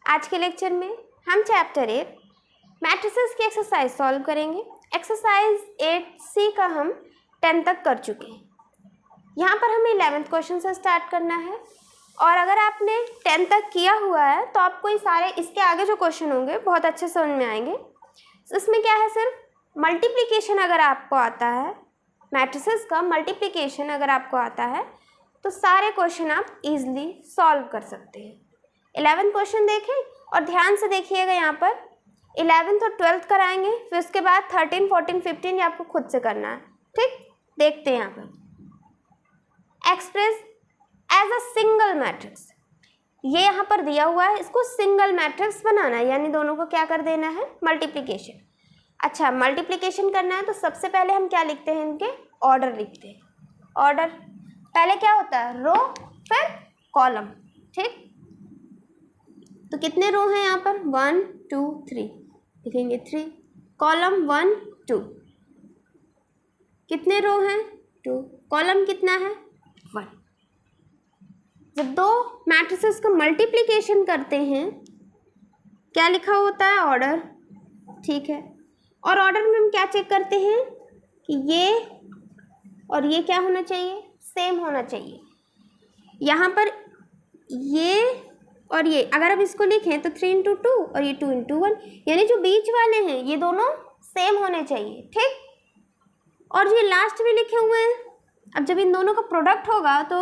आज के लेक्चर में हम चैप्टर 8 मैट्रिसेस की एक्सरसाइज सॉल्व करेंगे। एक्सरसाइज 8C का हम 10 तक कर चुके हैं। यहाँ पर हमें 11th क्वेश्चन से स्टार्ट करना है और अगर आपने 10 तक किया हुआ है तो आपको ये सारे इसके आगे जो क्वेश्चन होंगे बहुत अच्छे समझ में आएंगे। इसमें क्या है, सिर्फ मल्टीप्लिकेशन अगर आपको आता है, मैट्रिसेस का मल्टीप्लिकेशन अगर आपको आता है तो सारे क्वेश्चन आप इजीली सॉल्व कर सकते हैं। 11th क्वेश्चन देखें और ध्यान से देखिएगा। यहाँ पर 11th और 12th कराएंगे, फिर उसके बाद 13, 14, 15 ये आपको खुद से करना है। ठीक, देखते हैं यहाँ पर express as a single matrix. ये यहाँ पर दिया हुआ है, इसको सिंगल मैट्रिक्स बनाना है, यानी दोनों को क्या कर देना है, मल्टीप्लिकेशन। अच्छा, मल्टीप्लिकेशन करना है तो सबसे पहले हम क्या लिखते हैं, इनके ऑर्डर लिखते हैं। ऑर्डर पहले क्या होता है, रो फिर कॉलम। ठीक, तो कितने रो हैं यहाँ पर, 1 2 3 लिखेंगे 3, कॉलम 1 2, कितने रो हैं 2, कॉलम कितना है 1। जब दो मैट्रिसेस का मल्टीप्लिकेशन करते हैं क्या लिखा होता है, ऑर्डर। ठीक है, और ऑर्डर में हम क्या चेक करते हैं कि ये और ये क्या होना चाहिए, सेम होना चाहिए। यहाँ पर ये और ये अगर अब इसको लिखें तो 3 × 2 और ये 2 × 1, यानी जो बीच वाले हैं ये दोनों सेम होने चाहिए। ठीक, और ये लास्ट में लिखे हुए हैं, अब जब इन दोनों का प्रोडक्ट होगा तो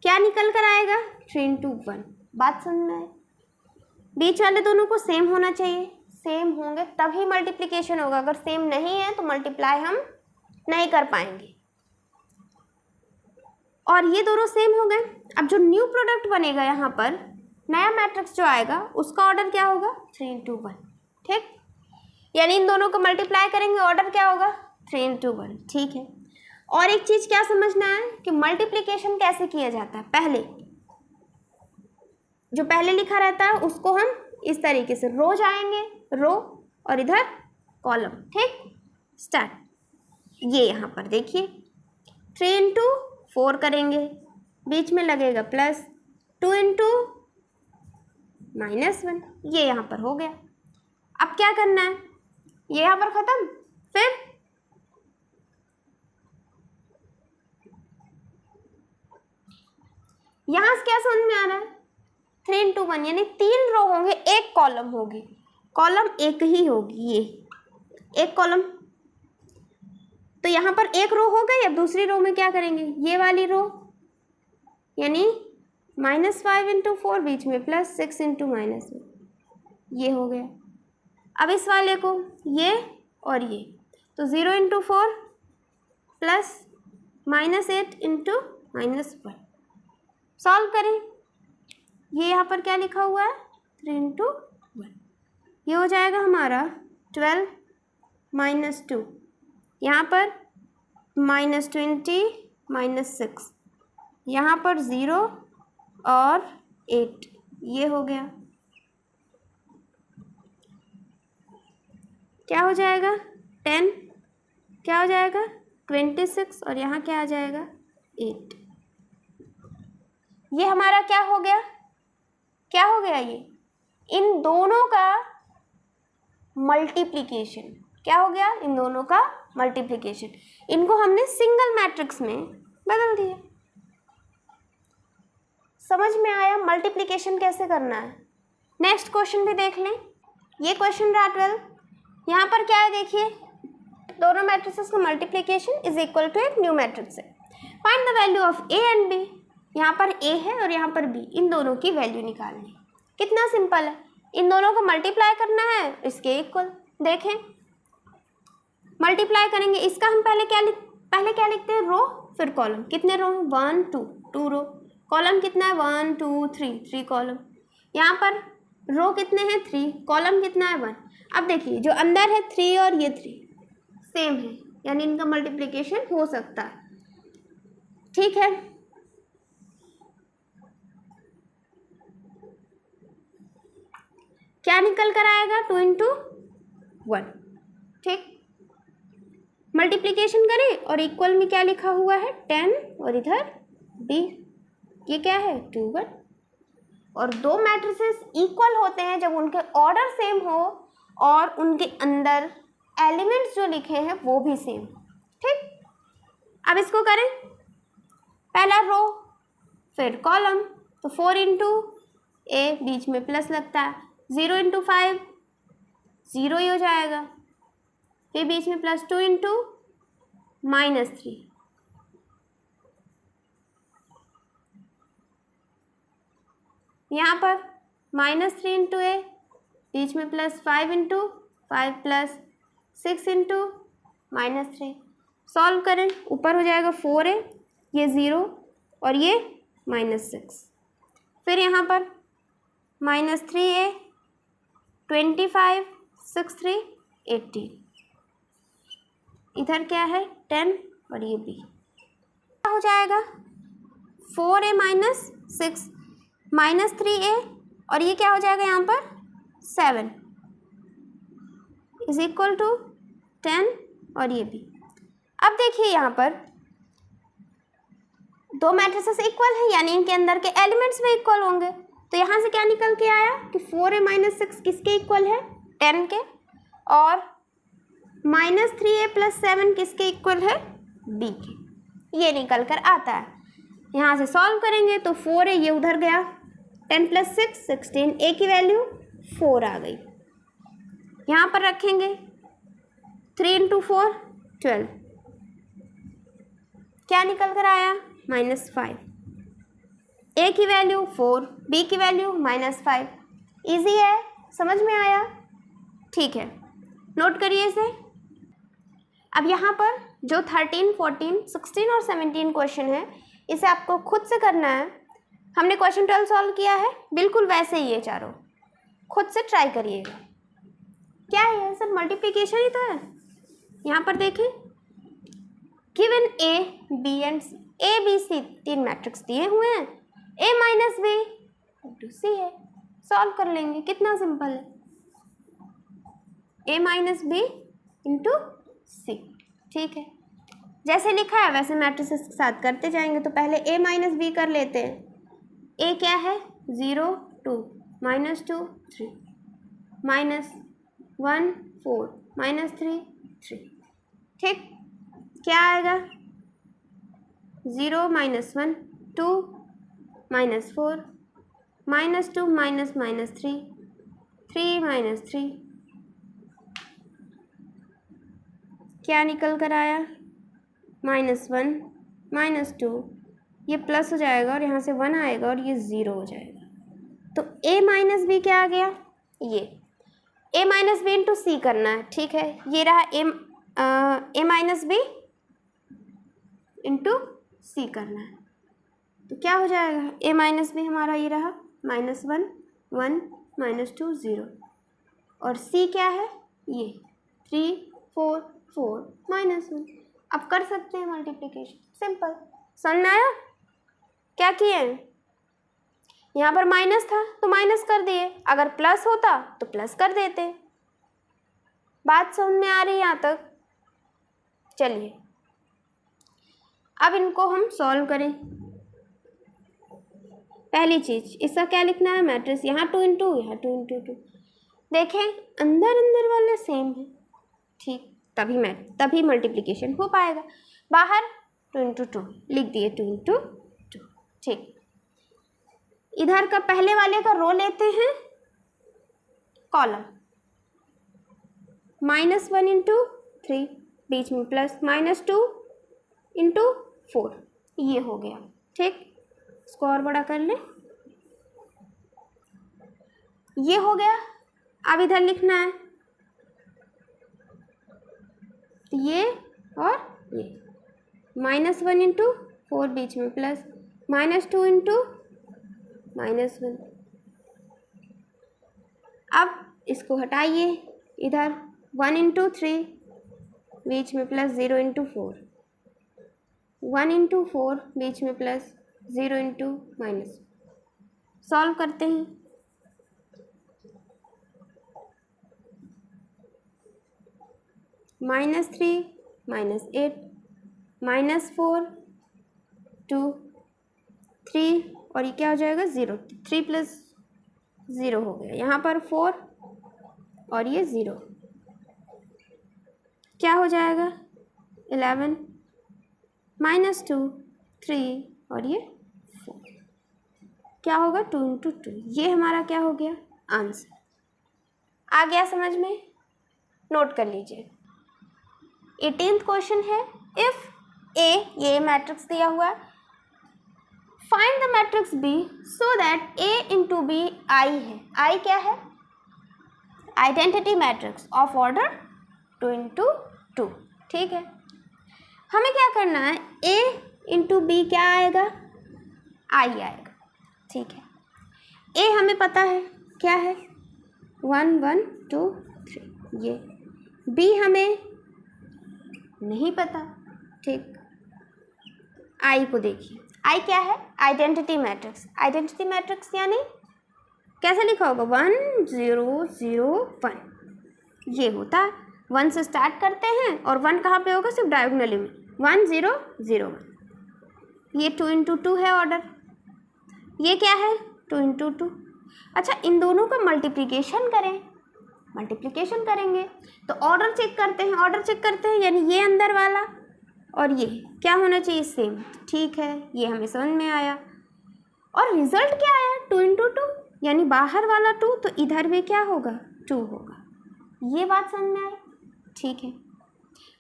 क्या निकल कर आएगा, 3 × 1। बात समझ में आए, बीच वाले दोनों को सेम होना चाहिए, सेम होंगे तभी मल्टीप्लिकेशन होगा। अगर सेम नहीं है तो मल्टीप्लाई हम नहीं कर पाएंगे। और ये दोनों सेम हो गए। अब जो न्यू प्रोडक्ट बनेगा, यहाँ पर नया मैट्रिक्स जो आएगा उसका ऑर्डर क्या होगा, 3 × 1। ठीक, यानी इन दोनों को मल्टीप्लाई करेंगे, ऑर्डर क्या होगा, 3 × 1। ठीक है, और एक चीज़ क्या समझना है कि मल्टीप्लिकेशन कैसे किया जाता है। पहले जो पहले लिखा रहता है उसको हम इस तरीके से, रो जाएंगे, रो और इधर कॉलम। ठीक, स्टार्ट। ये यहाँ पर देखिए 3 × 4 करेंगे, बीच में लगेगा प्लस, 2 × -1, ये यहाँ पर हो गया। अब क्या करना है, ये यहाँ पर खत्म, फिर यहाँ से क्या समझ में आ रहा है, 3 × 1 यानी 3 रो होंगे, एक कॉलम होगी, कॉलम एक ही होगी, ये एक कॉलम। तो यहाँ पर एक रो हो गई। अब दूसरी रो में क्या करेंगे, ये वाली रो यानी -5 × 4, बीच में प्लस 6 × -1, ये हो गया। अब इस वाले को ये और ये, तो 0 × 4 प्लस -8 × -1, सॉल्व करें। ये यहाँ पर क्या लिखा हुआ है, 3 × 1, ये हो जाएगा हमारा 12 - 2, यहाँ पर -20 -6, यहाँ पर 0 और 8, ये हो गया। क्या हो जाएगा, 10, क्या हो जाएगा 26, और यहाँ क्या आ जाएगा 8। ये हमारा क्या हो गया, क्या हो गया, ये इन दोनों का मल्टीप्लिकेशन। क्या हो गया, इन दोनों का मल्टीप्लिकेशन। इनको हमने सिंगल मैट्रिक्स में बदल दिया। समझ में आया मल्टीप्लिकेशन कैसे करना है। नेक्स्ट क्वेश्चन भी देख लें। ये क्वेश्चन रहा 12। यहाँ पर क्या है, देखिए दोनों मैट्रिसेस का मल्टीप्लिकेशन इज इक्वल टू एक न्यू मैट्रिक्स है। Find the value of a and b. यहाँ पर ए है और यहाँ पर बी, इन दोनों की वैल्यू निकालनी। कितना सिंपल है, इन दोनों को मल्टीप्लाई करना है, इसके इक्वल। देखें मल्टीप्लाई करेंगे, इसका हम पहले क्या लिखते हैं, रो फिर कॉलम। कितने रो हैं, 1 2 रो, कॉलम कितना है 1 2 3 कॉलम। यहाँ पर रो कितने हैं 3, कॉलम कितना है 1। अब देखिए जो अंदर है 3 और ये 3 सेम है, यानी इनका मल्टीप्लिकेशन हो सकता है। ठीक है, क्या निकल कर आएगा, 2 × 1। ठीक, मल्टीप्लिकेशन करें और इक्वल में क्या लिखा हुआ है, 10 और इधर b, ये क्या है 2 1, और दो मैट्रिसेस इक्वल होते हैं जब उनके ऑर्डर सेम हो और उनके अंदर एलिमेंट्स जो लिखे हैं वो भी सेम। ठीक, अब इसको करें, पहला रो फिर कॉलम, तो 4 इंटू ए, बीच में प्लस लगता है, 0 इंटू 5 0 ही हो जाएगा, फिर बीच में प्लस 2 इंटू -3, यहाँ पर -3 इंटू ए, बीच में plus 5 into 5 plus 6 into -3। Solve करें, ऊपर हो जाएगा 4a, ये 0 और ये -6, फिर यहाँ पर -3a, 25 6 3 18, इधर क्या है 10 और ये b, क्या हो जाएगा 4a -6 -3a और ये क्या हो जाएगा यहाँ पर 7 इज इक्वल टू 10 और ये b। अब देखिए यहाँ पर दो मैट्रिसेस इक्वल हैं, यानी इनके अंदर के एलिमेंट्स भी इक्वल होंगे, तो यहाँ से क्या निकल के आया कि 4a -6 किसके इक्वल है 10 के, और -3a + 7 किसके इक्वल है b के, ये निकल कर आता है। यहाँ से सॉल्व करेंगे तो 4a ये उधर गया, 10 + 6 16, a की वैल्यू 4 आ गई, यहाँ पर रखेंगे 3 इंटू 4 12, क्या निकल कर आया -5, a की वैल्यू 4, b की वैल्यू -5। इजी है, समझ में आया? ठीक है, नोट करिए इसे। अब यहाँ पर जो 13, 14, 16 और 17 क्वेश्चन है, इसे आपको खुद से करना है। हमने क्वेश्चन 12 सॉल्व किया है, बिल्कुल वैसे ही ये चारों, खुद से ट्राई करिएगा। क्या है सर, मल्टीप्लिकेशन ही तो है। यहाँ पर देखें, given a, b and c, a, b, c 3 matrix दिए हुए हैं, a - b इंटू c है, सॉल्व कर लेंगे, कितना सिंपल है, a - b इंटू c। ठीक है, जैसे लिखा है वैसे मैट्रिसेस के साथ करते जाएंगे। तो पहले a - b कर लेते हैं। a क्या है 0 2 -2 3 -1 4 -3 3। ठीक, क्या आएगा 0 -1 2 -4 -2 -3 3 -3, क्या निकल कर आया -1 -2, ये प्लस हो जाएगा और यहाँ से 1 आएगा और ये 0 हो जाएगा। तो a - b क्या आ गया, ये a - b इंटू c करना है। ठीक है, ये रहा a - b इंटू c करना है, तो क्या हो जाएगा a - b हमारा ये रहा -1 1 -2 0, और c क्या है ये 3 4 4 -1। अब कर सकते हैं मल्टीप्लिकेशन, सिंपल। समझ में आया? क्या किए, यहाँ पर माइनस था तो माइनस कर दिए, अगर प्लस होता तो प्लस कर देते। बात समझ में आ रही है यहाँ तक? चलिए अब इनको हम सॉल्व करें। पहली चीज, इसका क्या लिखना है, मैट्रिक्स, यहाँ 2 इंटू यहाँ 2 इंटू 2। देखें अंदर अंदर वाले सेम है, ठीक, तभी मल्टीप्लिकेशन हो पाएगा। बाहर 2 इंटू 2 लिख दिए, 2 इंटू 2। ठीक, इधर का पहले वाले का रो लेते हैं, कॉलम -1 इंटू 3, बीच में प्लस -2 इंटू 4, ये हो गया। ठीक, इसको और बड़ा कर ले, ये हो गया। अब इधर लिखना है ये और ये, -1 इंटू 4, बीच में प्लस, -2 इंटू -1। अब इसको हटाइए, इधर 1 इंटू 3, बीच में प्लस, 0 इंटू 4, 1 इंटू 4, बीच में प्लस, 0 इंटू माइनस। सॉल्व करते हैं, -3 -8 -4 2 3, और ये क्या हो जाएगा 0, 3 + ज़ीरो हो गया, यहाँ पर 4 और ये 0, क्या हो जाएगा 11 -2 3 और ये 4, क्या होगा 2 × 2, ये हमारा क्या हो गया आंसर। आ गया समझ में, नोट कर लीजिए। 18th क्वेश्चन है, इफ ए, ये मैट्रिक्स दिया हुआ है, find the matrix B so that A into B I है। आई क्या है, आइडेंटिटी मैट्रिक्स ऑफ ऑर्डर 2 × 2, ठीक है। हमें क्या करना है, ए इंटू बी क्या आएगा, आई आएगा, ठीक है। ए हमें पता है क्या है 1 1 2 3, ये बी हमें नहीं पता, ठीक। आई को देखिए, आई क्या है, आइडेंटिटी मैट्रिक्स। आइडेंटिटी मैट्रिक्स यानी कैसे लिखा होगा 1 0 0 1, ये होता है। 1 से स्टार्ट करते हैं और 1 कहाँ पे होगा, सिर्फ डायगोनली में 1 0 0 1, ये 2 × 2 है ऑर्डर, ये क्या है 2 × 2। अच्छा, इन दोनों का मल्टीप्लिकेशन करें, मल्टीप्लिकेशन करेंगे तो ऑर्डर चेक करते हैं, ऑर्डर चेक करते हैं यानी ये अंदर वाला और ये क्या होना चाहिए सेम, ठीक है, ये हमें समझ में आया। और रिजल्ट क्या आया 2 × 2, यानी बाहर वाला 2 तो इधर भी क्या होगा 2 होगा, ये बात समझ में आई, ठीक है।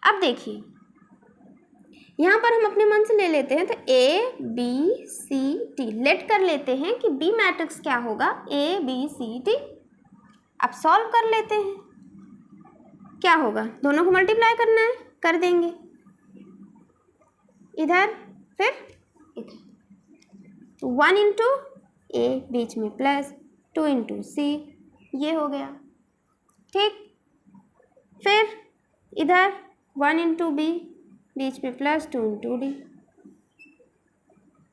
अब देखिए यहाँ पर हम अपने मन से ले लेते हैं, तो A B C D let कर लेते हैं कि बी मैट्रिक्स क्या होगा ए बी सी डी। अब सॉल्व कर लेते हैं, क्या होगा, दोनों को मल्टीप्लाई करना है, कर देंगे, इधर फिर इधर, तो 1 × ए बीच में प्लस 2 × सी, ये हो गया, ठीक। फिर इधर 1 × बी बीच में प्लस 2 × डी,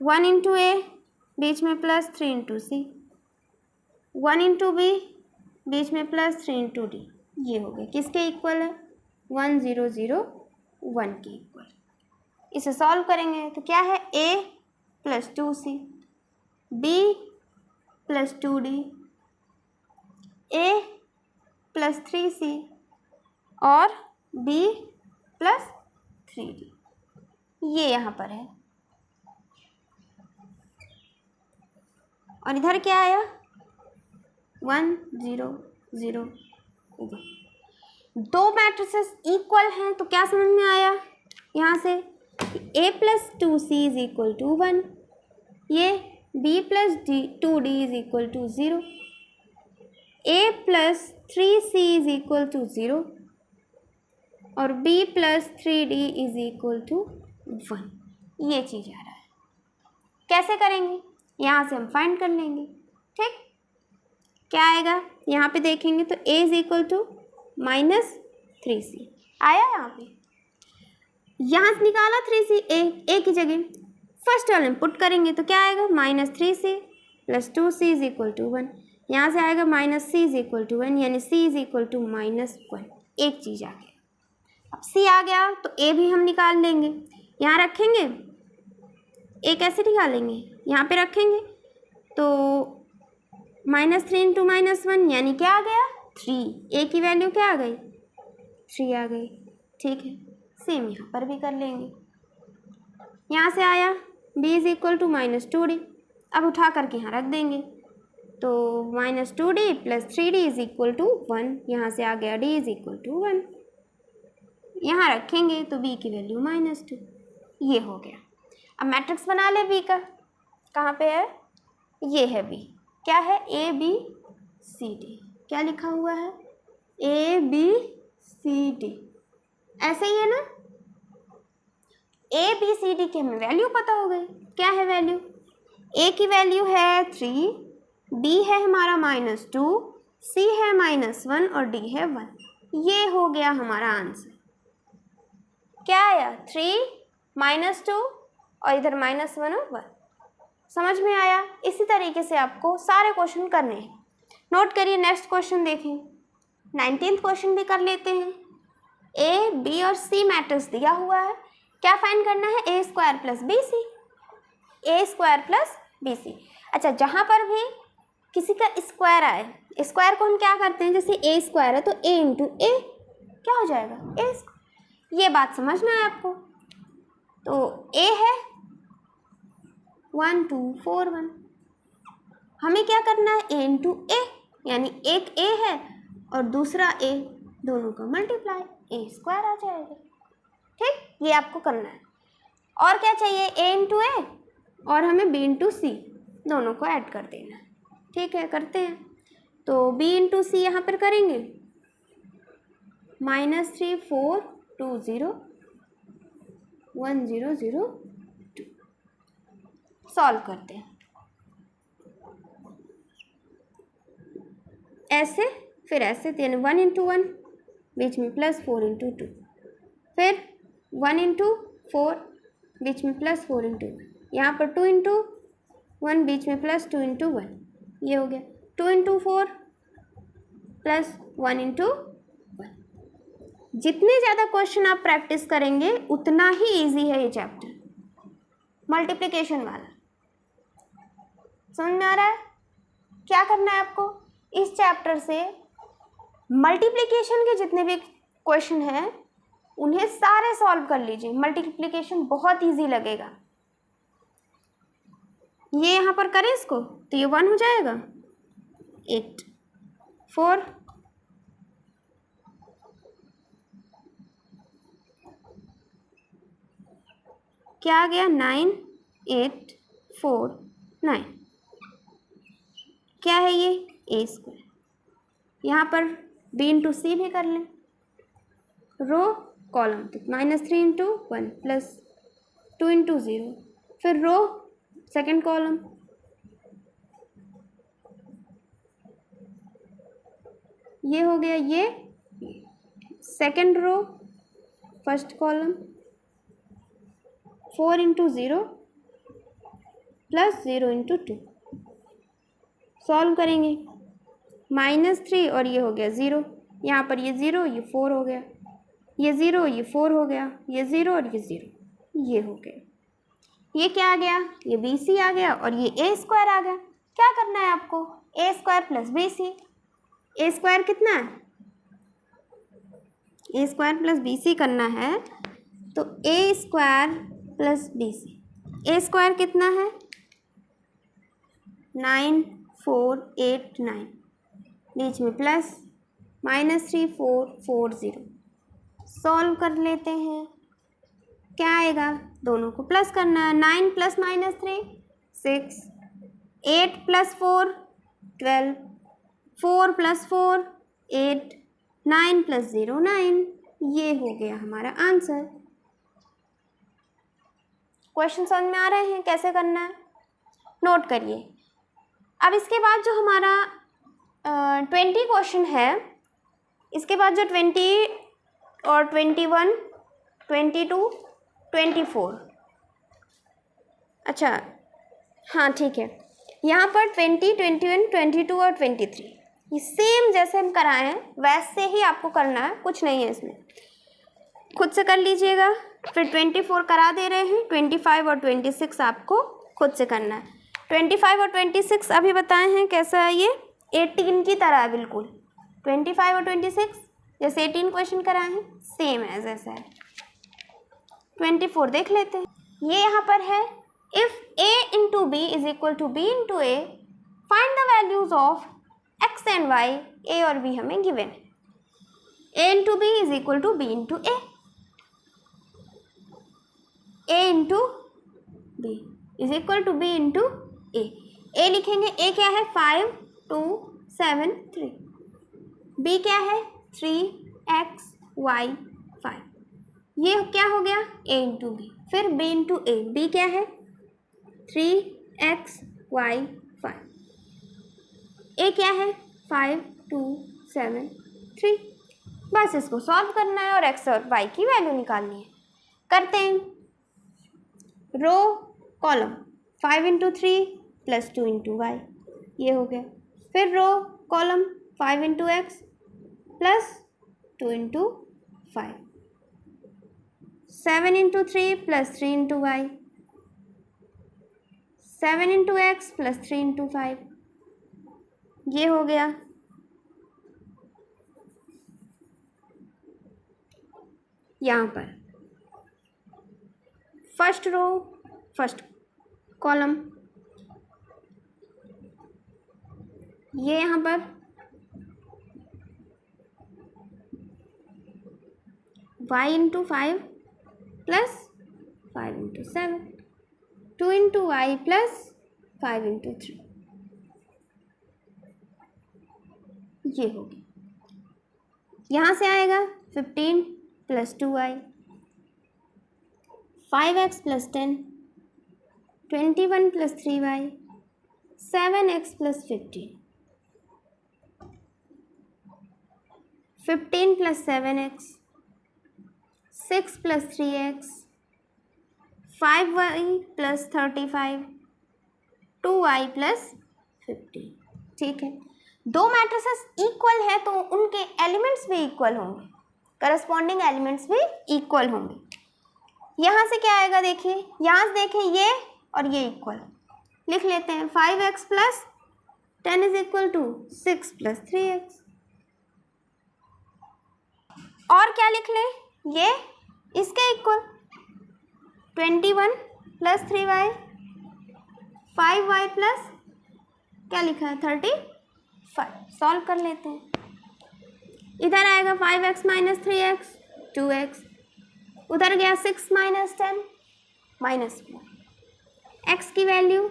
1 × ए बीच में प्लस 3 × सी, 1 × बी बीच में प्लस 3 × डी, ये हो गया, किसके इक्वल है 1 0 0 1 के इक्वल। इसे सॉल्व करेंगे तो क्या है a + 2c, b + 2d, a + 3c और b + 3d, ये यहाँ पर है। और इधर क्या आया 1 0 0 1। दो मैट्रिसेस इक्वल हैं तो क्या समझ में आया यहाँ से, a + 2c = 1, ये b + 2d = 0, a + 3c = 0 और b + 3d = 1, ये चीज़ आ रहा है। कैसे करेंगे, यहाँ से हम फाइंड कर लेंगे, ठीक। क्या आएगा यहाँ पे देखेंगे तो a = -3c आया, यहाँ पे यहाँ से निकाला 3c, a की जगह फर्स्ट वाले में पुट करेंगे तो क्या आएगा -3c + 2c = 1, यहाँ से आएगा -c = 1, यानी c = -1, एक चीज़ आ गया। अब c आ गया तो a भी हम निकाल लेंगे, यहाँ रखेंगे, a कैसे निकालेंगे, यहाँ पे रखेंगे तो -3 × -1 यानी क्या आ गया 3, a की वैल्यू क्या आ गई 3 आ गई, ठीक है। सेम यहाँ पर भी कर लेंगे, यहाँ से आया b = -2d, अब उठा करके यहाँ रख देंगे तो -2d + 3d = 1, यहाँ से आ गया d = 1, यहाँ रखेंगे तो b की वैल्यू -2, ये हो गया। अब मैट्रिक्स बना ले b का, कहाँ पे है, ये है b, क्या है a b c d, क्या लिखा हुआ है a b c d, ऐसे ही है ना। a b c d की हमें वैल्यू पता हो गई, क्या है वैल्यू, a की वैल्यू है 3, b है हमारा -2, c है -1 और d है 1, ये हो गया हमारा आंसर। क्या आया 3 -2 और इधर -1 और 1, समझ में आया। इसी तरीके से आपको सारे क्वेश्चन करने हैं, नोट करिए। नेक्स्ट क्वेश्चन देखें, 19th क्वेश्चन भी कर लेते हैं। a b और c मैट्रिक्स दिया हुआ है, क्या फाइंड करना है a² + bc, a² + bc। अच्छा, जहाँ पर भी किसी का स्क्वायर आए, स्क्वायर को हम क्या करते हैं, जैसे ए स्क्वायर है तो ए इंटू ए क्या हो जाएगा, ए स्क्वायर। ये बात समझना है आपको। तो ए है 1 2 4 1, हमें क्या करना है, ए इंटू ए, यानी एक ए है और दूसरा ए, दोनों का मल्टीप्लाई, ए स्क्वायर आ जाएगा। ठीक, ये आपको करना है। और क्या चाहिए, ए इंटू ए और हमें बी इंटू सी, दोनों को ऐड कर देना। ठीक है, करते हैं। तो बी इंटू सी यहाँ पर करेंगे, -3 4 2 0 1 0 0 2। सॉल्व करते हैं ऐसे, फिर ऐसे, यानी 1 इंटू 1 बीच में प्लस 4 इंटू 2, फिर 1 इंटू 4 बीच में प्लस 4 इंटू 1, यहाँ पर 2 इंटू 1 बीच में प्लस 2 इंटू 1, ये हो गया 2 इंटू 4 प्लस 1 इंटू 1। जितने ज़्यादा क्वेश्चन आप प्रैक्टिस करेंगे उतना ही इजी है ये चैप्टर, मल्टीप्लिकेशन वाला। समझ में आ रहा है? क्या करना है आपको, इस चैप्टर से मल्टीप्लिकेशन के जितने भी क्वेश्चन हैं उन्हें सारे सॉल्व कर लीजिए। मल्टीप्लिकेशन बहुत इजी लगेगा। ये यहाँ पर करें इसको तो ये 1 हो जाएगा, 8 4 क्या आ गया, 9 8 4 9, क्या है ये, ए स्क्वायर। यहाँ पर बी इंटू सी भी कर लें, रो कॉलम, तो -3 इंटू 1 प्लस 2 इंटू 0, फिर रो सेकेंड कॉलम, ये हो गया, ये second row first column, 4 into 0 plus 0 into 2। Solve करेंगे, -3 और ये हो गया 0, यहाँ पर ये 0 ये 4 हो गया, ये 0 ये 4 हो गया, ये 0 और ये 0, ये हो गया। ये क्या आ गया, ये बी सी आ गया और ये ए स्क्वायर आ गया। क्या करना है आपको, ए स्क्वायर प्लस बी सी, ए स्क्वायर कितना है, ए स्क्वायर प्लस बी सी करना है, तो ए स्क्वायर प्लस बी सी, ए स्क्वायर कितना है 9 4 8 9, बीच में प्लस -3 4 4 0। सॉल्व कर लेते हैं, क्या आएगा, दोनों को प्लस करना है, 9 प्लस -3 6, 8 प्लस 4 12, 4 प्लस 4 8, 9 प्लस 0 9। ये हो गया हमारा आंसर। क्वेश्चन समझ में आ रहे हैं कैसे करना है, नोट करिए। अब इसके बाद जो हमारा 20 क्वेश्चन है, इसके बाद जो 20 और 21 22 24, अच्छा हाँ ठीक है, यहाँ पर 20 21 22 और 23 ये सेम जैसे हम कराए हैं वैसे ही आपको करना है, कुछ नहीं है इसमें, खुद से कर लीजिएगा। फिर 24 करा दे रहे हैं, 25 और 26 आपको खुद से करना है। 25 और 26 अभी बताए हैं कैसा है, ये 18 की तरह है बिल्कुल। 25 और 26 जैसे 18 क्वेश्चन कराए हैं सेम है जैसा है। 24 देख लेते हैं, ये यहाँ पर है, if a into B is equal to B into A, find the values of x and y, a और b हमें गिवन है। a into B is equal to B into A, a into B is equal to B into A. a लिखेंगे, a क्या है 5 2 7 3, b क्या है 3x y 5, ये क्या हो गया a इंटू बी। फिर b इंटू ए, b क्या है 3x y 5, a क्या है 5 2 7 3। बस इसको सॉल्व करना है और x और y की वैल्यू निकालनी है। करते हैं, row column 5 into 3 plus 2 into y, ये हो गया। फिर row column 5 into x plus 2 into 5, 7 into 3 plus 3 into y, 7 into x plus 3 into 5, ये हो गया। यहाँ पर फर्स्ट रो फर्स्ट कॉलम, ये यहाँ पर y into 5 plus 5 into 7, 2 into y plus 5 into 3, ये होगी। यहाँ से आएगा 15 plus 2y, 5x plus 10, 21 plus 3y, 7x plus 15, 15 plus 7x, 6 plus 3x, 5y plus 35, 2y plus 15। ठीक है, दो मैट्रिसेस इक्वल है तो उनके एलिमेंट्स भी इक्वल होंगे, करस्पॉन्डिंग एलिमेंट्स भी इक्वल होंगे। यहाँ से क्या आएगा देखिए, यहाँ से देखें ये और ये इक्वल, लिख लेते हैं 5x plus 10 is equal to 6 plus 3x। और क्या लिख लें, ये इसके equal 21 plus 3y, 5y plus क्या लिखा है 35। सॉल्व कर लेते हैं। इधर आएगा 5x माइनस 3x 2x, उधर गया 6 माइनस 10 माइनस 4, x की वैल्यू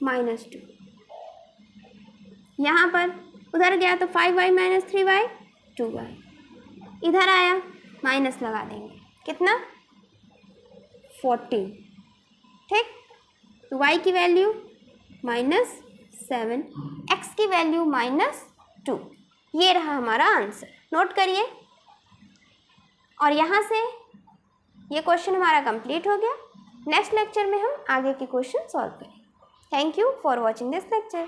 -2, यहाँ पर उधर गया तो 5y माइनस 3y 2y, इधर आया माइनस लगा देंगे, कितना 14। ठीक, तो y की वैल्यू -7, x की वैल्यू -2। ये रहा हमारा आंसर, नोट करिए। और यहाँ से ये क्वेश्चन हमारा कंप्लीट हो गया। नेक्स्ट लेक्चर में हम आगे के क्वेश्चन सॉल्व करेंगे। Thank you for watching this lecture.